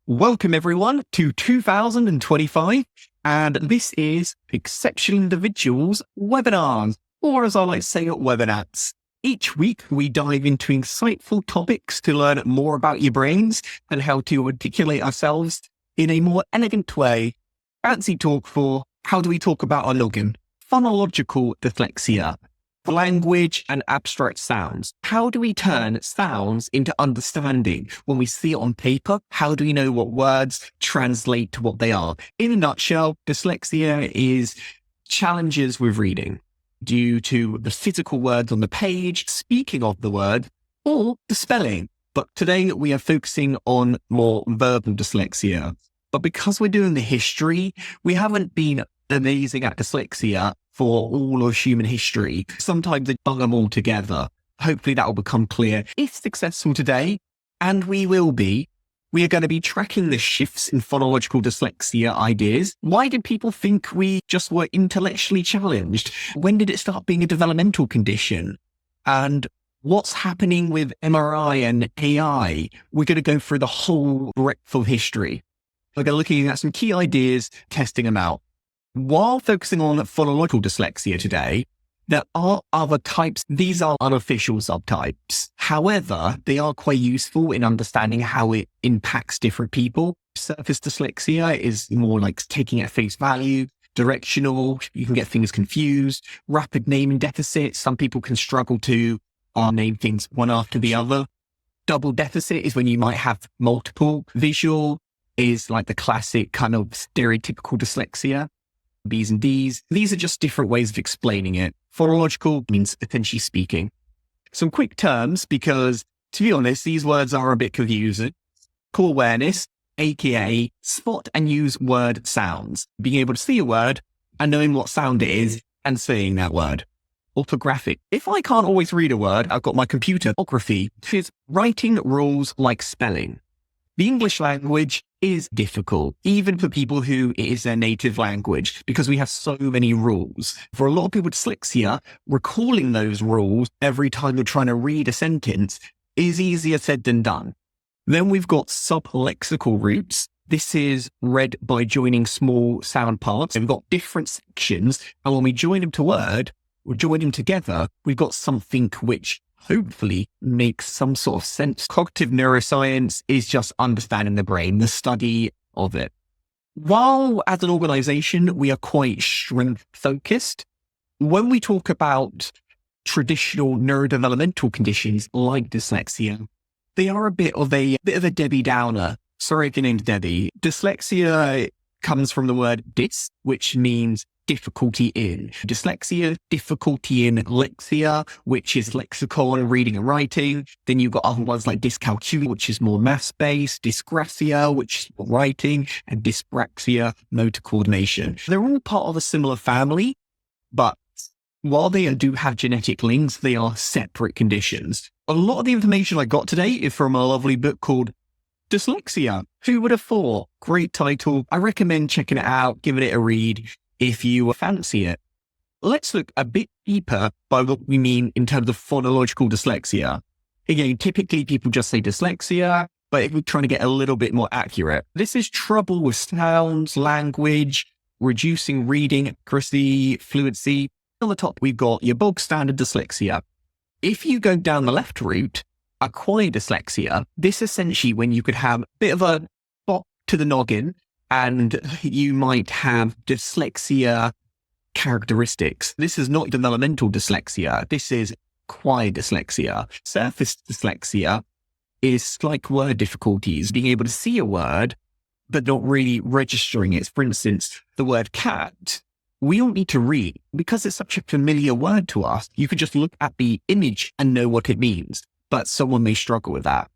Welcome everyone to 2025, and this is Exceptional Individuals Webinars, or as I like to say, webinars. Each week we dive into insightful topics to learn more about your brains and how to articulate ourselves in a more elegant way. Fancy talk for how do we talk about our noggin? Phonological dyslexia. Language and abstract sounds. How do we turn sounds into understanding? When we see it on paper, how do we know what words translate to what they are? In a nutshell, dyslexia is challenges with reading due to the physical words on the page, speaking of the word, or the spelling. But today we are focusing on more verbal dyslexia. But because we're doing the history, we haven't been amazing at dyslexia for all of human history. Sometimes they bung them all together. Hopefully that will become clear. If successful today, and we will be, we are going to be tracking the shifts in phonological dyslexia ideas. Why did people think we just were intellectually challenged? When did it start being a developmental condition? And what's happening with MRI and AI? We're going to go through the whole breadth of history. We're going to be looking at some key ideas, testing them out. While focusing on phonological dyslexia today, there are other types. These are unofficial subtypes. However, they are quite useful in understanding how it impacts different people. Surface dyslexia is more like taking at face value. Directional, you can get things confused. Rapid naming deficit, some people can struggle to name things one after the other. Double deficit is when you might have multiple. Visual is like the classic kind of stereotypical dyslexia. B's and D's. These are just different ways of explaining it. Phonological means essentially speaking. Some quick terms, because to be honest, these words are a bit confusing. Core awareness, aka spot and use word sounds. Being able to see a word and knowing what sound it is and saying that word. Orthographic. If I can't always read a word, I've got my computer. Orthography is writing rules like spelling. The English language is difficult, even for people who it is their native language, because we have so many rules. For a lot of people with dyslexia, recalling those rules every time you're trying to read a sentence is easier said than done. Then we've got sublexical roots. This is read by joining small sound parts. And we've got different sections, and when we join them to word, or join them together, we've got something which hopefully makes some sort of sense. Cognitive neuroscience is just understanding the brain, the study of it. While as an organization, we are quite strength focused, when we talk about traditional neurodevelopmental conditions like dyslexia, they are a bit of a Debbie Downer. Sorry if your name's Debbie. Dyslexia comes from the word dys, which means difficulty in. Dyslexia, difficulty in lexia, which is lexicon, reading and writing. Then you've got other ones like dyscalculia, which is more maths-based, dyspraxia, which is more writing, and dyspraxia, motor coordination. They're all part of a similar family, but while they do have genetic links, they are separate conditions. A lot of the information I got today is from a lovely book called Dyslexia. Who would have thought? Great title. I recommend checking it out, giving it a read if you fancy it. Let's look a bit deeper by what we mean in terms of phonological dyslexia. Again, typically people just say dyslexia, but if we're trying to get a little bit more accurate, this is trouble with sounds, language, reducing reading accuracy, fluency. On the top, we've got your bog standard dyslexia. If you go down the left route, acquired dyslexia, this is essentially when you could have a bit of a bop to the noggin, and you might have dyslexia characteristics. This is not developmental dyslexia. This is acquired dyslexia. Surface dyslexia is like word difficulties, being able to see a word, but not really registering it. For instance, the word cat, we don't need to read because it's such a familiar word to us. You could just look at the image and know what it means, but someone may struggle with that.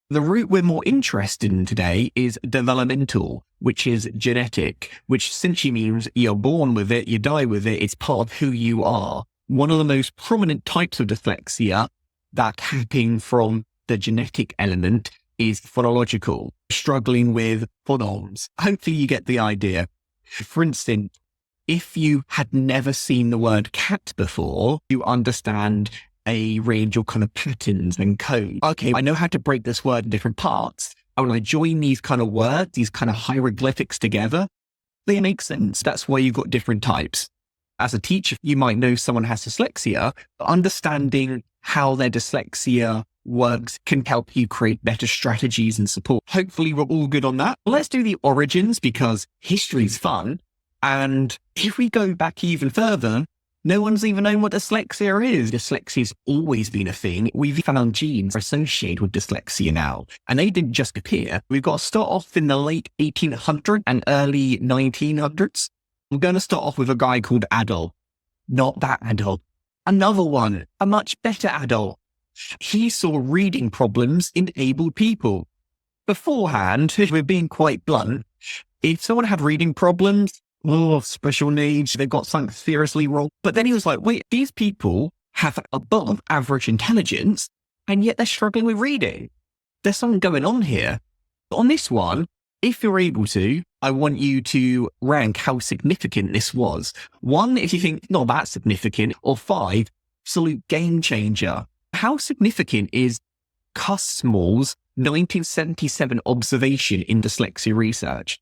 The route we're more interested in today is developmental, which is genetic, which essentially means you're born with it, you die with it, it's part of who you are. One of the most prominent types of dyslexia that happen from the genetic element is phonological, struggling with phonemes. Hopefully you get the idea. For instance, if you had never seen the word cat before, you understand a range of kind of patterns and code. Okay, I know how to break this word in different parts, And when I join these kind of words, these kind of hieroglyphics together, they make sense. That's why you've got different types. As a teacher, you might know someone has dyslexia, but understanding how their dyslexia works can help you create better strategies and support. Hopefully we're all good on that. Let's do the origins because history's fun. And if we go back even further, no one's even known what dyslexia is. Dyslexia's always been a thing. We've found genes associated with dyslexia now, and they didn't just appear. We've got to start off in the late 1800s and early 1900s. I'm going to start off with a guy called Adolf. Not that Adolf. Another one, a much better Adolf. He saw reading problems in able people. Beforehand, if we're being quite blunt, if someone had reading problems, special needs, they've got something seriously wrong. But then he was like, wait, these people have above average intelligence, and yet they're struggling with reading. There's something going on here. But on this one, if you're able to, I want you to rank how significant this was. 1, if you think not that significant, or 5, absolute game changer. How significant is Kussmaul's 1977 observation in dyslexia research?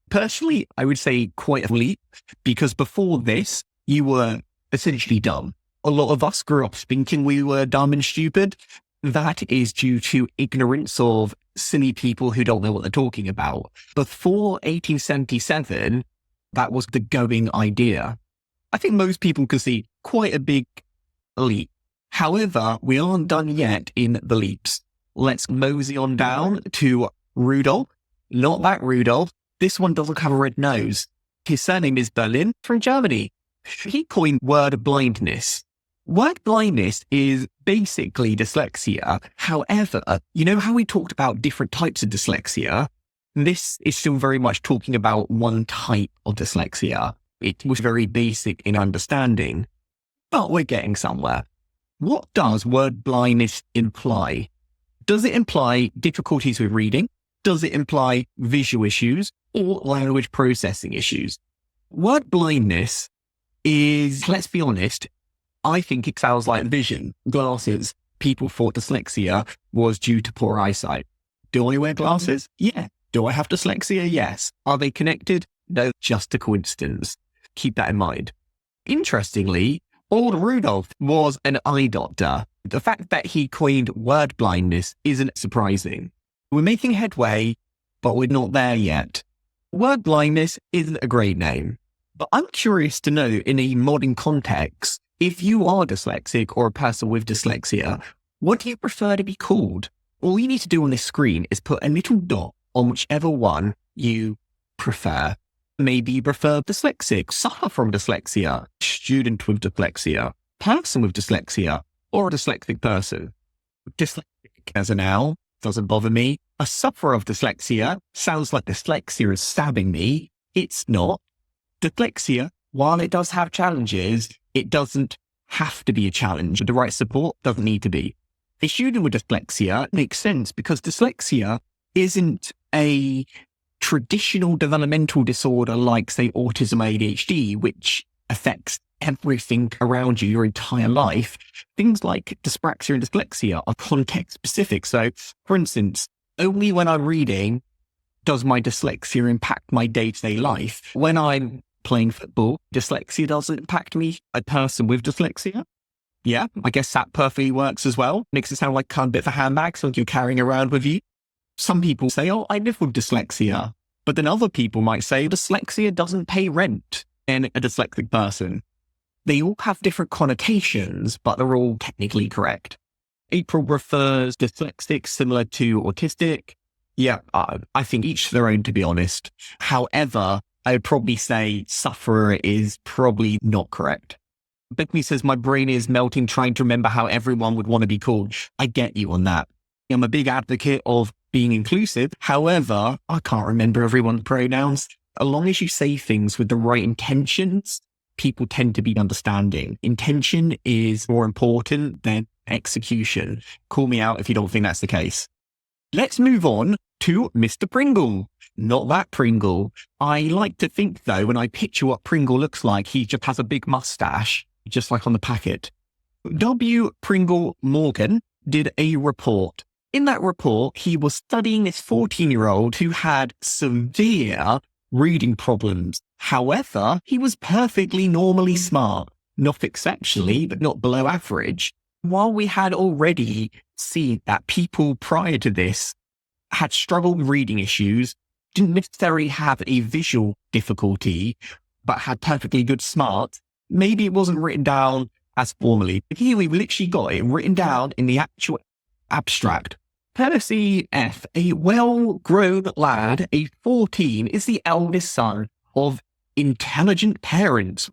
Personally, I would say quite a leap, because before this, you were essentially dumb. A lot of us grew up thinking we were dumb and stupid. That is due to ignorance of silly people who don't know what they're talking about. Before 1877, that was the going idea. I think most people can see quite a big leap. However, we aren't done yet in the leaps. Let's mosey on down to Rudolf. Not that Rudolf. This one doesn't have a red nose. His surname is Berlin from Germany. He coined word-blindness. Word-blindness is basically dyslexia. However, you know how we talked about different types of dyslexia? This is still very much talking about one type of dyslexia. It was very basic in understanding, but we're getting somewhere. What does word-blindness imply? Does it imply difficulties with reading? Does it imply visual issues or language processing issues? Word blindness is, let's be honest, I think it sounds like vision. Glasses. People thought dyslexia was due to poor eyesight. Do I wear glasses? Yeah. Do I have dyslexia? Yes. Are they connected? No, just a coincidence. Keep that in mind. Interestingly, old Rudolf was an eye doctor. The fact that he coined word blindness isn't surprising. We're making headway, but we're not there yet. Word blindness isn't a great name, but I'm curious to know in a modern context, if you are dyslexic or a person with dyslexia, what do you prefer to be called? All you need to do on this screen is put a little dot on whichever one you prefer. Maybe you prefer dyslexic, suffer from dyslexia, student with dyslexia, person with dyslexia, or a dyslexic person. Dyslexic as a noun doesn't bother me. A sufferer of dyslexia sounds like dyslexia is stabbing me. It's not. Dyslexia, while it does have challenges, it doesn't have to be a challenge. The right support doesn't need to be. A student with dyslexia makes sense because dyslexia isn't a traditional developmental disorder like, say, autism or ADHD, which affects everything around you your entire life. Things like dyspraxia and dyslexia are context specific. So, for instance, only when I'm reading does my dyslexia impact my day-to-day life. When I'm playing football, dyslexia doesn't impact me. A person with dyslexia, yeah, I guess that perfectly works as well. Makes it sound like kind of a bit of a handbag, so you're carrying around with you. Some people say, oh, I live with dyslexia. But then other people might say dyslexia doesn't pay rent in a dyslexic person. They all have different connotations, but they're all technically correct. April prefers dyslexic similar to autistic. Yeah, I think each their own, to be honest. However, I would probably say sufferer is probably not correct. Bethany says, my brain is melting trying to remember how everyone would want to be called. I get you on that. I'm a big advocate of being inclusive. However, I can't remember everyone's pronouns. As long as you say things with the right intentions, people tend to be understanding. Intention is more important than execution. Call me out if you don't think that's the case. Let's move on to Mr. Pringle. Not that Pringle. I like to think, though, when I picture what Pringle looks like, he just has a big mustache, just like on the packet. W.Pringle Morgan did a report. In that report, he was studying this 14-year-old who had severe reading problems. However, he was perfectly normally smart, not exceptionally, but not below average. While we had already seen that people prior to this had struggled with reading issues, didn't necessarily have a visual difficulty, but had perfectly good smart, maybe it wasn't written down as formally. But here we've literally got it written down in the actual abstract. Percy F., a well-grown lad, age 14, is the eldest son of intelligent parents,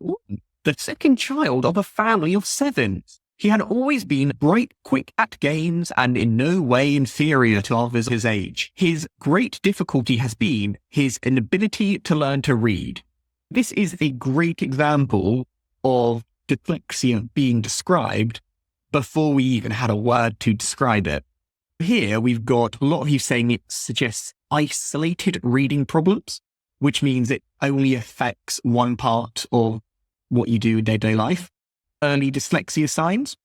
the second child of a family of 7. He had always been bright, quick at games, and in no way inferior to others his age. His great difficulty has been his inability to learn to read. This is a great example of dyslexia being described before we even had a word to describe it. Here we've got a lot of you saying it suggests isolated reading problems, which means it only affects one part of what you do in day-to-day life. Early dyslexia signs,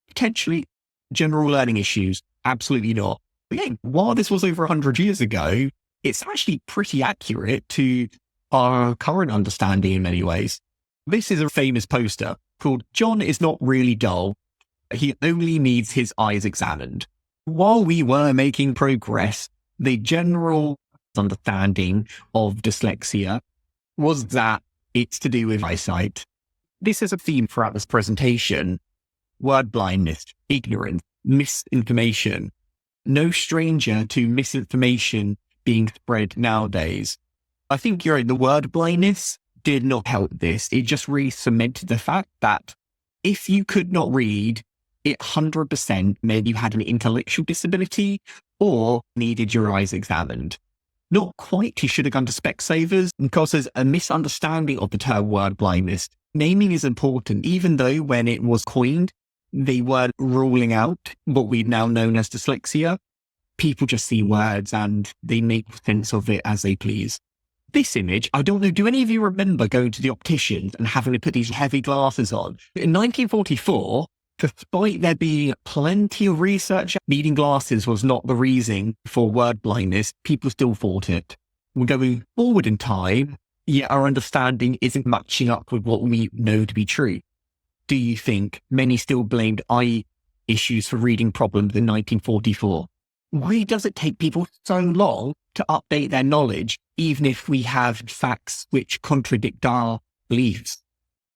potentially. General learning issues, absolutely not. But again, while this was over 100 years ago, it's actually pretty accurate to our current understanding in many ways. This is a famous poster called "John is not really dull. He only needs his eyes examined." While we were making progress, the general understanding of dyslexia was that it's to do with eyesight. This is a theme throughout this presentation: word blindness, ignorance, misinformation. No stranger to misinformation being spread nowadays. I think you're right, the word blindness did not help this. It just really cemented the fact that if you could not read, it 100% meant you had an intellectual disability or needed your eyes examined. Not quite, you should have gone to Specsavers, because there's a misunderstanding of the term word blindness. Naming is important, even though when it was coined, they weren't ruling out what we've now known as dyslexia. People just see words and they make sense of it as they please. This image, I don't know, do any of you remember going to the opticians and having to put these heavy glasses on? In 1944, despite there being plenty of research, needing glasses was not the reason for word blindness, people still thought it. We're going forward in time, yet our understanding isn't matching up with what we know to be true. Do you think many still blamed eye issues for reading problems in 1944? Why does it take people so long to update their knowledge, even if we have facts which contradict our beliefs?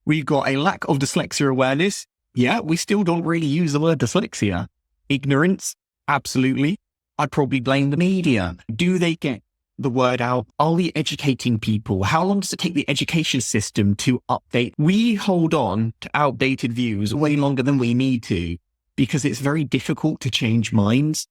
We've got a lack of dyslexia awareness. Yeah, we still don't really use the word dyslexia. Ignorance, absolutely. I'd probably blame the media. Do they get the word out? Are we educating people? How long does it take the education system to update? We hold on to outdated views way longer than we need to, because it's very difficult to change minds.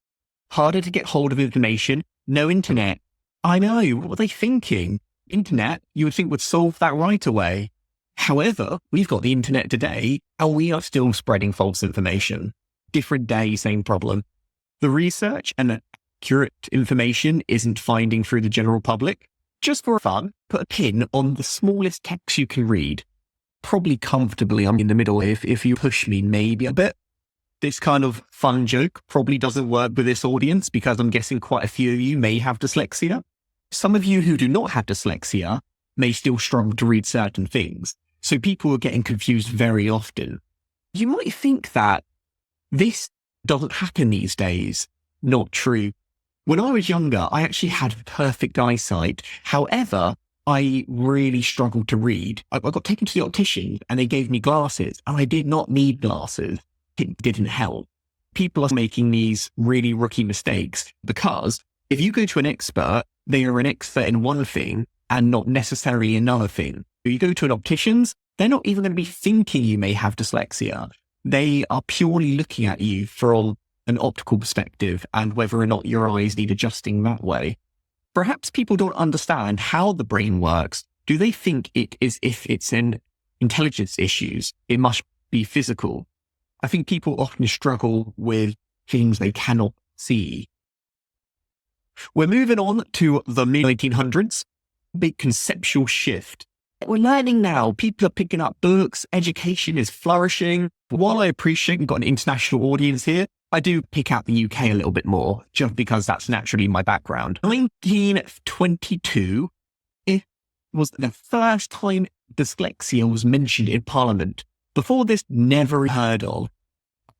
Harder to get hold of information. No internet. I know, what were they thinking? Internet, you would think would solve that right away. However, we've got the internet today and we are still spreading false information. Different day, same problem. The research and accurate information isn't finding through the general public. Just for fun, put a pin on the smallest text you can read. Probably comfortably, I'm in the middle if you push me maybe a bit. This kind of fun joke probably doesn't work with this audience because I'm guessing quite a few of you may have dyslexia. Some of you who do not have dyslexia may still struggle to read certain things. So people are getting confused very often. You might think that this doesn't happen these days. Not true. When I was younger, I actually had perfect eyesight. However, I really struggled to read. I got taken to the optician and they gave me glasses, and I did not need glasses. It didn't help. People are making these really rookie mistakes because if you go to an expert, they are an expert in one thing and not necessarily another thing. If you go to an optician's, they're not even going to be thinking you may have dyslexia. They are purely looking at you from an optical perspective and whether or not your eyes need adjusting that way. Perhaps people don't understand how the brain works. Do they think it is if it's in intelligence issues, it must be physical? I think people often struggle with things they cannot see. We're moving on to the mid-1800s. Big conceptual shift. We're learning now. People are picking up books. Education is flourishing. While I appreciate we've got an international audience here, I do pick out the UK a little bit more, just because that's naturally my background. 1922 it was the first time dyslexia was mentioned in Parliament. Before this, never heard of.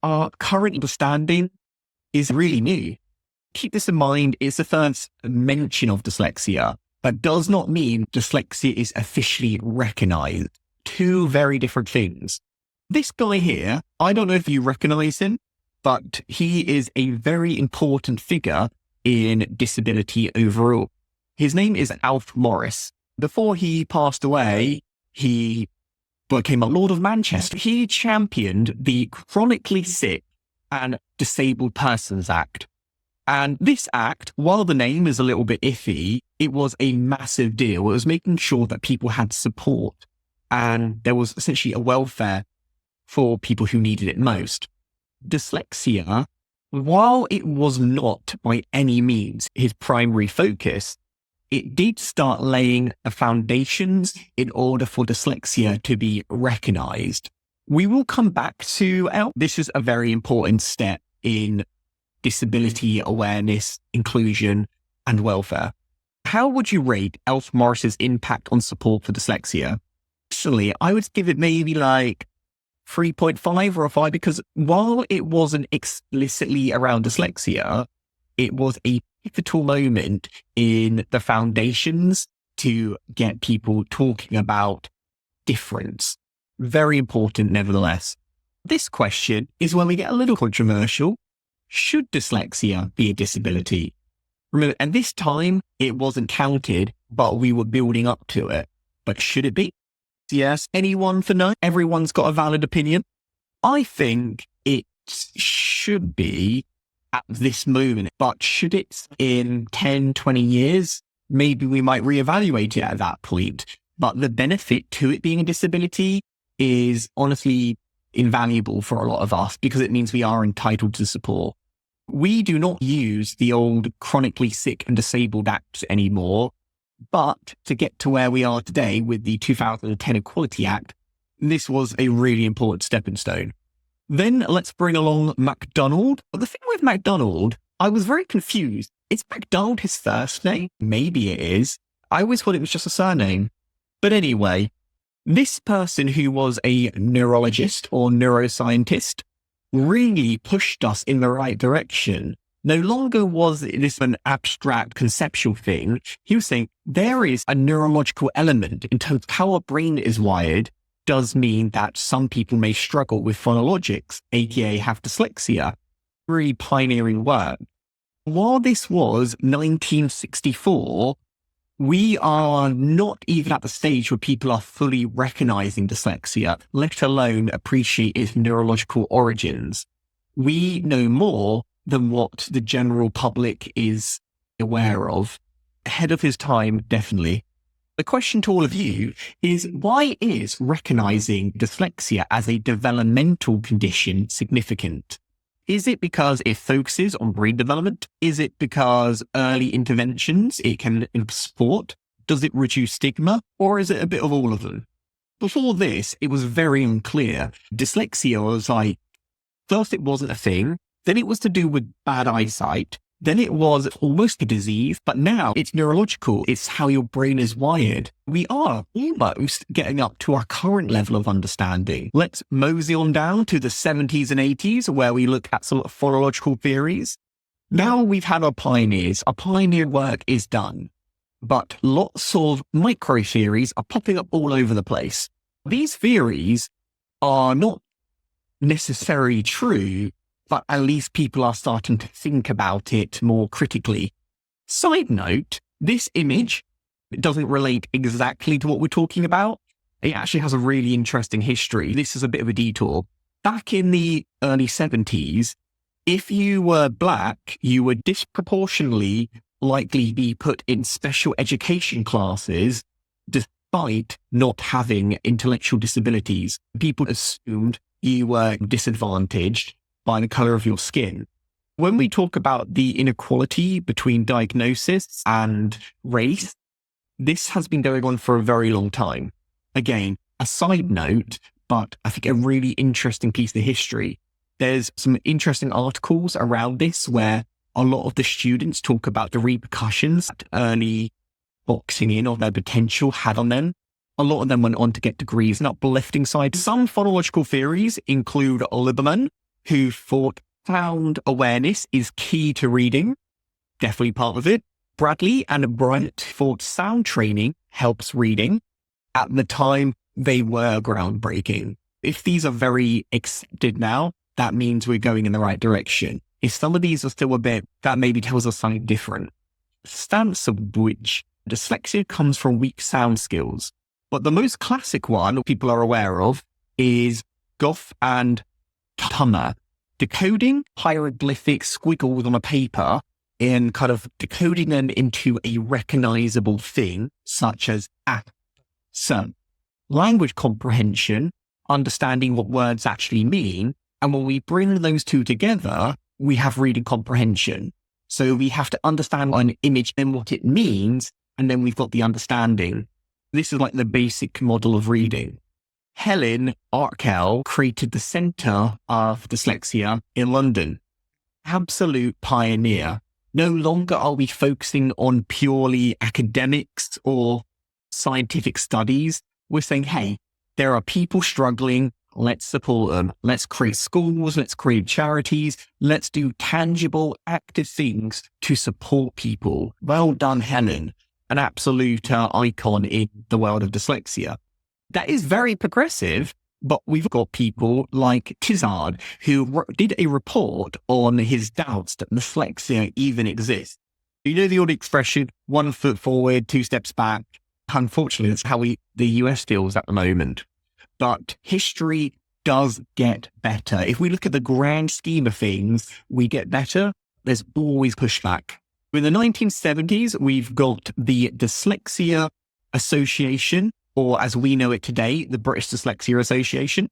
Our current understanding is really new. Keep this in mind, it's the first mention of dyslexia, but does not mean dyslexia is officially recognized. Two very different things. This guy here, I don't know if you recognize him, but he is a very important figure in disability overall. His name is Alf Morris. Before he passed away, he became a Lord of Manchester. He championed the Chronically Sick and Disabled Persons Act. And this act, while the name is a little bit iffy, it was a massive deal. It was making sure that people had support and there was essentially a welfare for people who needed it most. Dyslexia, while it was not by any means his primary focus, it did start laying the foundations in order for dyslexia to be recognized. We will come back to this is a very important step in disability awareness, inclusion, and welfare. How would you rate Alf Morris's impact on support for dyslexia? Actually, I would give it maybe like 3.5 or a 5, because while it wasn't explicitly around dyslexia, it was a pivotal moment in the foundations to get people talking about difference. Very important, nevertheless. This question is when we get a little controversial. Should dyslexia be a disability? Remember, and this time it wasn't counted, but we were building up to it. But should it be? Yes. Anyone for no? Everyone's got a valid opinion. I think it should be at this moment, but should it in 10, 20 years? Maybe we might reevaluate it at that point. But the benefit to it being a disability is honestly invaluable for a lot of us because it means we are entitled to support. We do not use the old Chronically Sick and Disabled Act anymore, but to get to where we are today with the 2010 Equality Act, this was a really important stepping stone. Then let's bring along MacDonald. But the thing with MacDonald, I was very confused. Is MacDonald his first name? Maybe it is. I always thought it was just a surname. But anyway, this person who was a neurologist or neuroscientist really pushed us in the right direction. No longer was this an abstract conceptual thing. He was saying there is a neurological element in terms of how our brain is wired does mean that some people may struggle with phonologics, aka have dyslexia. Really pioneering work. While this was 1964, we are not even at the stage where people are fully recognizing dyslexia, let alone appreciate its neurological origins. We know more than what the general public is aware of. Ahead of his time, definitely. The question to all of you is, why is recognizing dyslexia as a developmental condition significant? Is it because it focuses on brain development? Is it because early interventions it can support? Does it reduce stigma? Or is it a bit of all of them? Before this, it was very unclear. Dyslexia was like, first it wasn't a thing, then it was to do with bad eyesight, then it was almost a disease, but now it's neurological. It's how your brain is wired. We are almost getting up to our current level of understanding. Let's mosey on down to the 70s and 80s, where we look at some phonological theories. Now we've had our pioneers. Our pioneer work is done, but lots of micro theories are popping up all over the place. These theories are not necessarily true, but at least people are starting to think about it more critically. Side note, this image doesn't relate exactly to what we're talking about. It actually has a really interesting history. This is a bit of a detour. Back in the early 70s, if you were Black, you would disproportionately likely be put in special education classes despite not having intellectual disabilities. People assumed you were disadvantaged by the color of your skin. When we talk about the inequality between diagnosis and race, this has been going on for a very long time. Again, a side note, but I think a really interesting piece of history. There's some interesting articles around this where a lot of the students talk about the repercussions that early boxing in of their potential had on them. A lot of them went on to get degrees in uplifting side. Some phonological theories include Lieberman, who thought sound awareness is key to reading, definitely part of it. Bradley and Bryant thought sound training helps reading. At the time, they were groundbreaking. If these are very accepted now, that means we're going in the right direction. If some of these are still a bit, that maybe tells us something different. Stance of which dyslexia comes from weak sound skills. But the most classic one people are aware of is Goff and Tummer, decoding hieroglyphic squiggles on a paper and kind of decoding them into a recognizable thing, such as so. Language comprehension, understanding what words actually mean, and when we bring those two together, we have reading comprehension. So we have to understand an image and what it means, and then we've got the understanding. This is like the basic model of reading. Helen Arkell created the Centre of Dyslexia in London. Absolute pioneer. No longer are we focusing on purely academics or scientific studies. We're saying, hey, there are people struggling. Let's support them. Let's create schools. Let's create charities. Let's do tangible, active things to support people. Well done, Helen. An absolute icon in the world of dyslexia. That is very progressive, but we've got people like Tizard, who did a report on his doubts that dyslexia even exists. You know the old expression, 1 foot forward, 2 steps back? Unfortunately, that's how the US feels at the moment. But history does get better. If we look at the grand scheme of things, we get better. There's always pushback. In the 1970s, we've got the Dyslexia Association, or as we know it today, the British Dyslexia Association,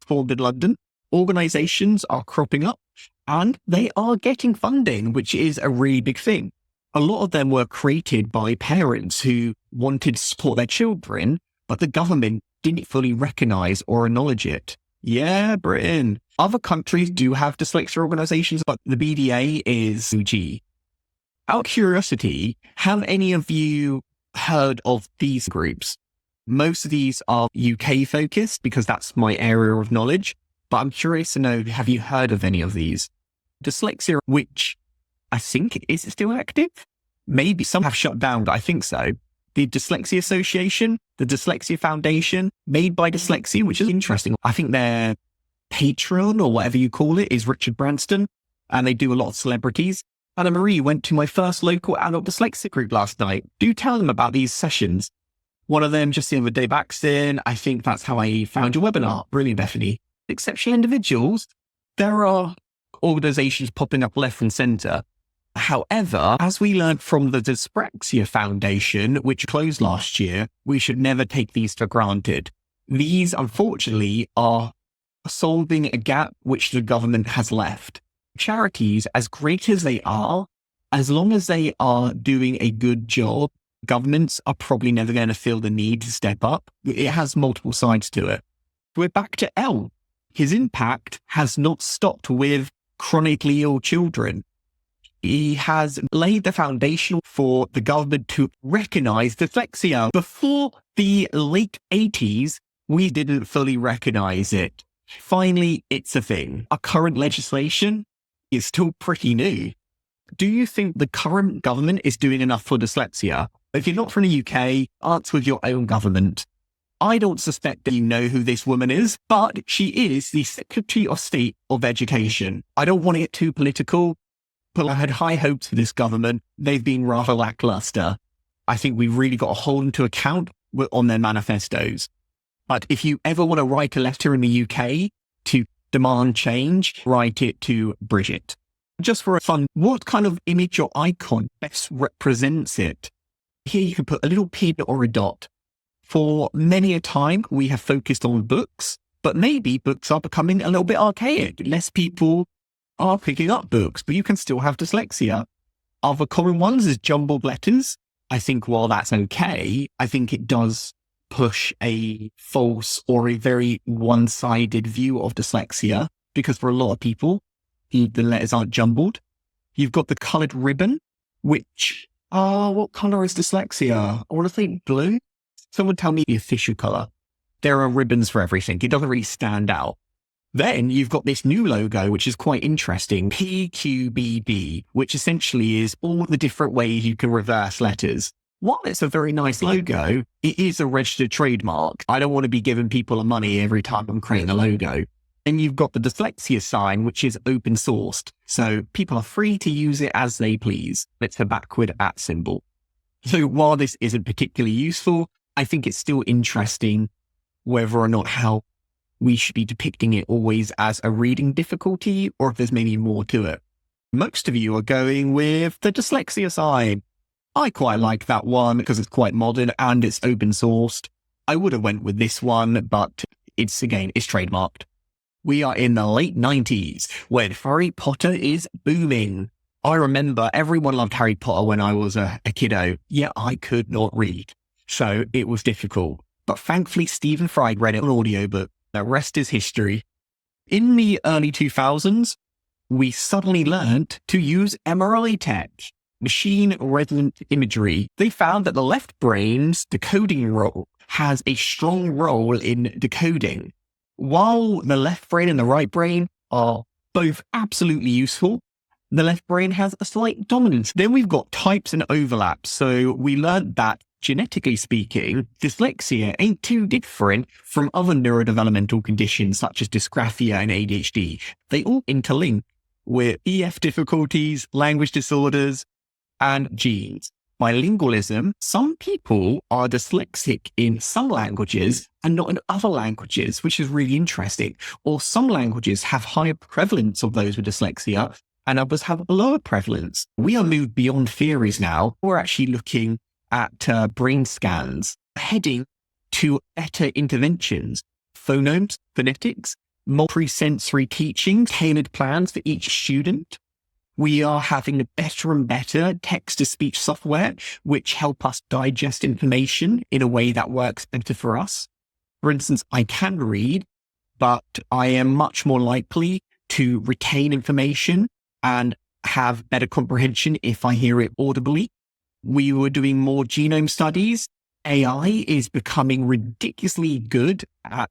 formed in London. Organizations are cropping up and they are getting funding, which is a really big thing. A lot of them were created by parents who wanted to support their children, but the government didn't fully recognize or acknowledge it. Yeah, Britain. Other countries do have dyslexia organizations, but the BDA is UG. Out of curiosity, have any of you heard of these groups? Most of these are UK focused because that's my area of knowledge, but I'm curious to know, have you heard of any of these? Dyslexia, which I think is still active? Maybe some have shut down, but I think so. The Dyslexia Association, the Dyslexia Foundation, made by Dyslexia, which is interesting. I think their patron or whatever you call it is Richard Branston, and they do a lot of celebrities. Anna Marie went to my first local adult dyslexia group last night. Do tell them about these sessions. One of them just the other day back then. I think that's how I found your webinar. Brilliant, Bethany. Exceptional individuals. There are organizations popping up left and center. However, as we learned from the Dyspraxia Foundation, which closed last year, we should never take these for granted. These, unfortunately, are solving a gap which the government has left. Charities, as great as they are, as long as they are doing a good job, governments are probably never going to feel the need to step up. It has multiple sides to it. We're back to L. His impact has not stopped with chronically ill children. He has laid the foundation for the government to recognize dyslexia. Before the late 80s, we didn't fully recognize it. Finally, it's a thing. Our current legislation is still pretty new. Do you think the current government is doing enough for dyslexia? If you're not from the UK, answer with your own government. I don't suspect that you know who this woman is, but she is the Secretary of State of Education. I don't want to get too political, but I had high hopes for this government. They've been rather lackluster. I think we've really got to hold them to account on their manifestos. But if you ever want to write a letter in the UK to demand change, write it to Bridget. Just for fun, what kind of image or icon best represents it? Here you can put a little pin or a dot. For many a time, we have focused on books, but maybe books are becoming a little bit archaic. Less people are picking up books, but you can still have dyslexia. Other common ones is jumbled letters. I think while that's okay, I think it does push a false or a very one-sided view of dyslexia. because for a lot of people, the letters aren't jumbled. You've got the coloured ribbon, which, what colour is dyslexia? I want to think blue. Someone tell me the official colour. There are ribbons for everything. It doesn't really stand out. Then you've got this new logo, which is quite interesting, PQBB, which essentially is all the different ways you can reverse letters. While it's a very nice logo, it is a registered trademark. I don't want to be giving people money every time I'm creating a logo. And you've got the dyslexia sign, which is open sourced. So people are free to use it as they please. It's a backward at symbol. So while this isn't particularly useful, I think it's still interesting whether or not how we should be depicting it always as a reading difficulty or if there's maybe more to it. Most of you are going with the dyslexia sign. I quite like that one because it's quite modern and it's open sourced. I would have went with this one, but it's trademarked. We are in the late 90s when Harry Potter is booming. I remember everyone loved Harry Potter when I was a kiddo, yet I could not read. So it was difficult. But thankfully, Stephen Fry read it on audiobook. The rest is history. In the early 2000s, we suddenly learned to use MRI Tech, machine resonant imagery. They found that the left brain's decoding role has a strong role in decoding. While the left brain and the right brain are both absolutely useful, the left brain has a slight dominance. Then we've got types and overlaps. So we learned that genetically speaking, dyslexia ain't too different from other neurodevelopmental conditions such as dyspraxia and ADHD. They all interlink with EF difficulties, language disorders, and genes. Bilingualism, some people are dyslexic in some languages and not in other languages, which is really interesting. Or some languages have higher prevalence of those with dyslexia and others have a lower prevalence. We are moved beyond theories now. We're actually looking at brain scans, heading to better interventions, phonemes, phonetics, multisensory teaching, tailored plans for each student. We are having better and better text-to-speech software, which help us digest information in a way that works better for us. For instance, I can read, but I am much more likely to retain information and have better comprehension if I hear it audibly. We were doing more genome studies. AI is becoming ridiculously good at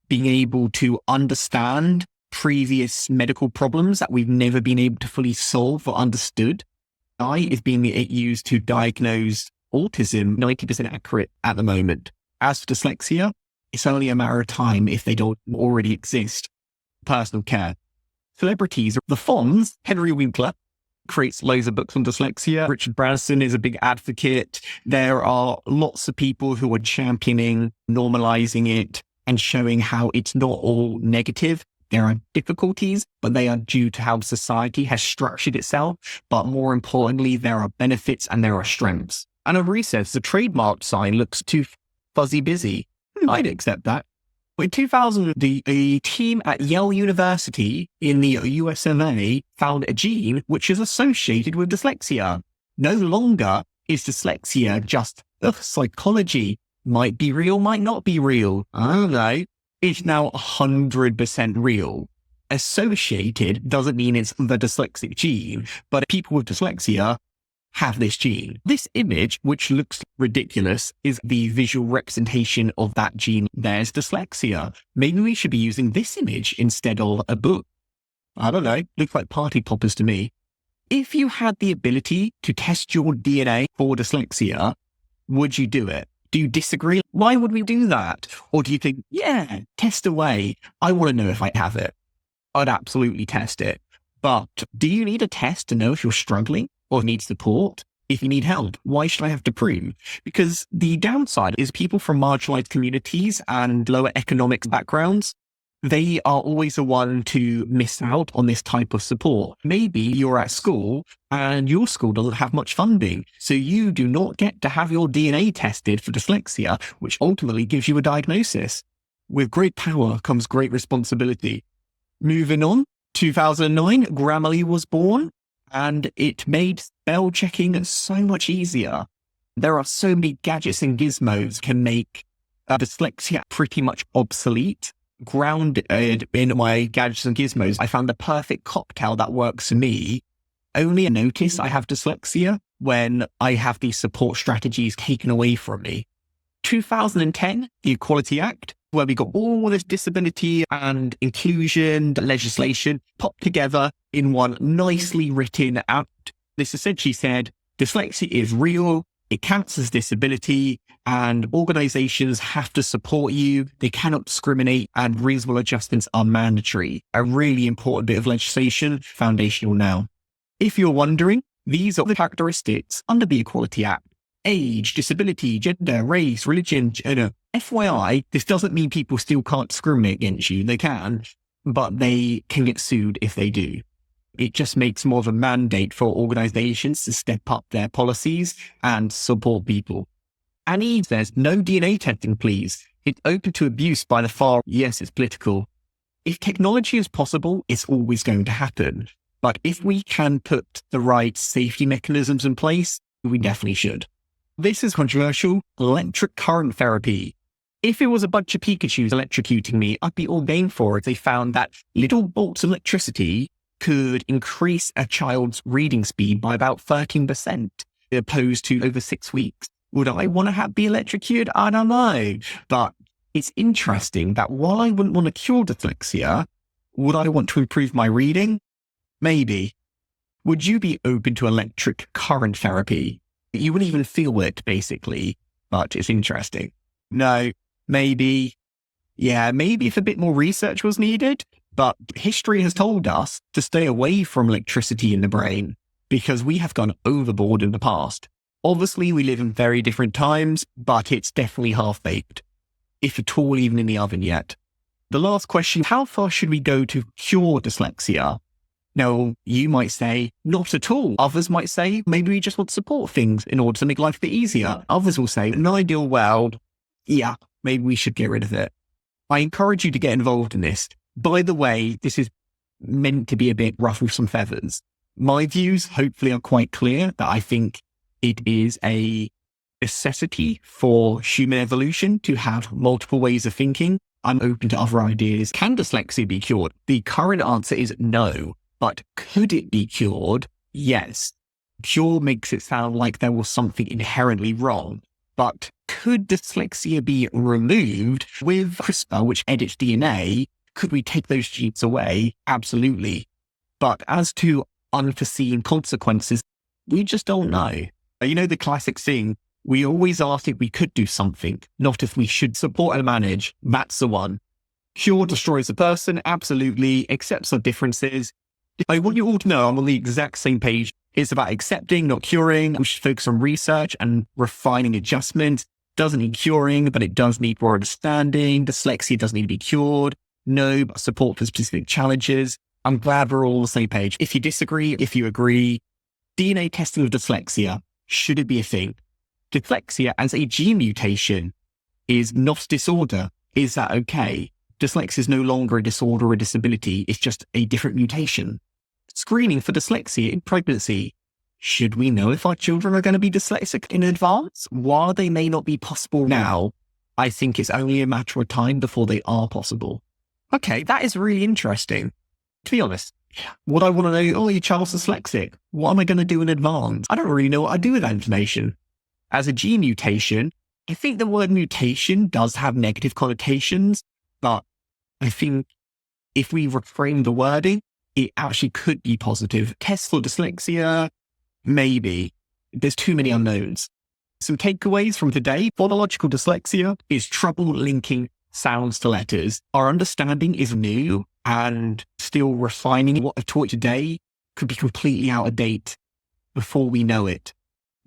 being able to understand previous medical problems that we've never been able to fully solve or understood. AI is being used to diagnose autism 90% accurate at the moment. As for dyslexia, it's only a matter of time if they don't already exist. Personal care. Celebrities, the Fonz, Henry Winkler, creates loads of books on dyslexia. Richard Branson is a big advocate. There are lots of people who are championing, normalizing it and showing how it's not all negative. There are difficulties, but they are due to how society has structured itself. But more importantly, there are benefits and there are strengths. And Marie says the trademark sign looks too fuzzy busy. I'd accept that. In 2000, a team at Yale University in the US of A found a gene which is associated with dyslexia. No longer is dyslexia just psychology. Might be real, might not be real. I don't know. It's now 100% real. Associated doesn't mean it's the dyslexic gene, but people with dyslexia have this gene. This image, which looks ridiculous, is the visual representation of that gene. There's dyslexia. Maybe we should be using this image instead of a book. I don't know. Looks like party poppers to me. If you had the ability to test your DNA for dyslexia, would you do it? Do you disagree? Why would we do that? Or do you think, yeah, test away. I want to know if I have it. I'd absolutely test it. But do you need a test to know if you're struggling or need support? If you need help, why should I have to prove? Because the downside is people from marginalized communities and lower economic backgrounds, they are always the one to miss out on this type of support. Maybe you're at school and your school doesn't have much funding, so you do not get to have your DNA tested for dyslexia, which ultimately gives you a diagnosis. With great power comes great responsibility. Moving on, 2009, Grammarly was born, and it made spell checking so much easier. There are so many gadgets and gizmos can make dyslexia pretty much obsolete. grounded in my gadgets and gizmos, I found the perfect cocktail that works for me. Only notice I have dyslexia when I have these support strategies taken away from me. 2010, the Equality Act, where we got all this disability and inclusion legislation popped together in one nicely written act. This essentially said, dyslexia is real, it counts as disability, and organizations have to support you. They cannot discriminate, and reasonable adjustments are mandatory. A really important bit of legislation, foundational now. If you're wondering, these are the characteristics under the Equality Act. Age, disability, gender, race, religion. FYI, this doesn't mean people still can't discriminate against you. They can, but they can get sued if they do. It just makes more of a mandate for organizations to step up their policies and support people. Annie says, no DNA testing, please. It's open to abuse by the far. Yes, it's political. If technology is possible, it's always going to happen. But if we can put the right safety mechanisms in place, we definitely should. This is controversial. Electric current therapy. If it was a bunch of Pikachus electrocuting me, I'd be all game for it. They found that little bolts of electricity could increase a child's reading speed by about 13%, opposed to over 6 weeks. Would I want to be electrocuted? I don't know. But it's interesting that while I wouldn't want to cure dyslexia, would I want to improve my reading? Maybe. Would you be open to electric current therapy? You wouldn't even feel it, basically, but it's interesting. No, maybe. Yeah, maybe if a bit more research was needed, but history has told us to stay away from electricity in the brain because we have gone overboard in the past. Obviously, we live in very different times, but it's definitely half-baked, if at all even in the oven yet. The last question, how far should we go to cure dyslexia? Now, you might say, not at all. Others might say, maybe we just want to support things in order to make life a bit easier. Others will say, in an ideal world, yeah, maybe we should get rid of it. I encourage you to get involved in this. By the way, this is meant to be a bit ruffle some feathers. My views, hopefully, are quite clear that I think it is a necessity for human evolution to have multiple ways of thinking. I'm open to other ideas. Can dyslexia be cured? The current answer is no. But could it be cured? Yes. Cure makes it sound like there was something inherently wrong. But could dyslexia be removed with CRISPR, which edits DNA? Could we take those genes away? Absolutely. But as to unforeseen consequences, we just don't know. You know the classic saying, we always ask if we could do something, not if we should support and manage. That's the one. Cure destroys a person, absolutely, accepts our differences. I want you all to know I'm on the exact same page. It's about accepting, not curing. We should focus on research and refining adjustments. Doesn't need curing, but it does need more understanding. Dyslexia doesn't need to be cured. No, but support for specific challenges. I'm glad we're all on the same page. If you disagree, if you agree, DNA testing of dyslexia, should it be a thing? Dyslexia as a gene mutation is not a disorder. Is that okay? Dyslexia is no longer a disorder or a disability. It's just a different mutation. Screening for dyslexia in pregnancy. Should we know if our children are going to be dyslexic in advance? While they may not be possible now, I think it's only a matter of time before they are possible. Okay, that is really interesting. To be honest, what I want to know, oh, your child's dyslexic. What am I going to do in advance? I don't really know what I do with that information. As a gene mutation, I think the word mutation does have negative connotations, but I think if we reframe the wording, it actually could be positive. Tests for dyslexia, maybe. There's too many unknowns. Some takeaways from today. Phonological dyslexia is trouble linking sounds to letters. Our understanding is new and still refining. What I've taught today could be completely out of date before we know it.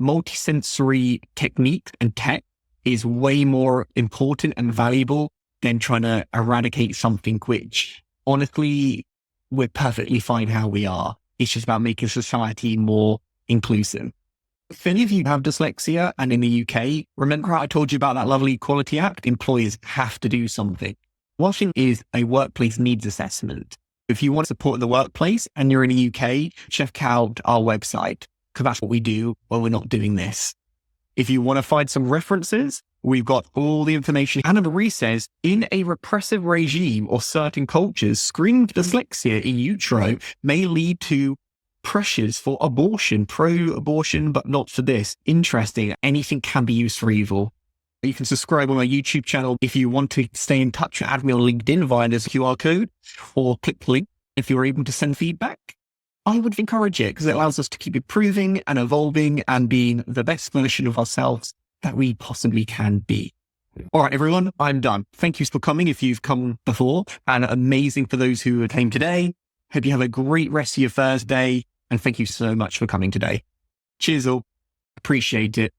Multisensory technique and tech is way more important and valuable than trying to eradicate something which, honestly, we're perfectly fine how we are. It's just about making society more inclusive. If any of you have dyslexia and in the UK, remember how I told you about that lovely Equality Act? Employers have to do something. Washing is a workplace needs assessment. If you want to support the workplace and you're in the UK, check out our website, because that's what we do when we're not doing this. If you want to find some references, we've got all the information. Anna Marie says, in a repressive regime or certain cultures, screening dyslexia in utero may lead to pressures for abortion, pro-abortion, but not for this. Interesting. Anything can be used for evil. You can subscribe on my YouTube channel. If you want to stay in touch, add me on LinkedIn via this QR code or click the link. If you're able to send feedback, I would encourage it because it allows us to keep improving and evolving and being the best version of ourselves that we possibly can be. All right, everyone, I'm done. Thank you for coming if you've come before, and amazing for those who came today. Hope you have a great rest of your Thursday, and thank you so much for coming today. Cheers all. Appreciate it.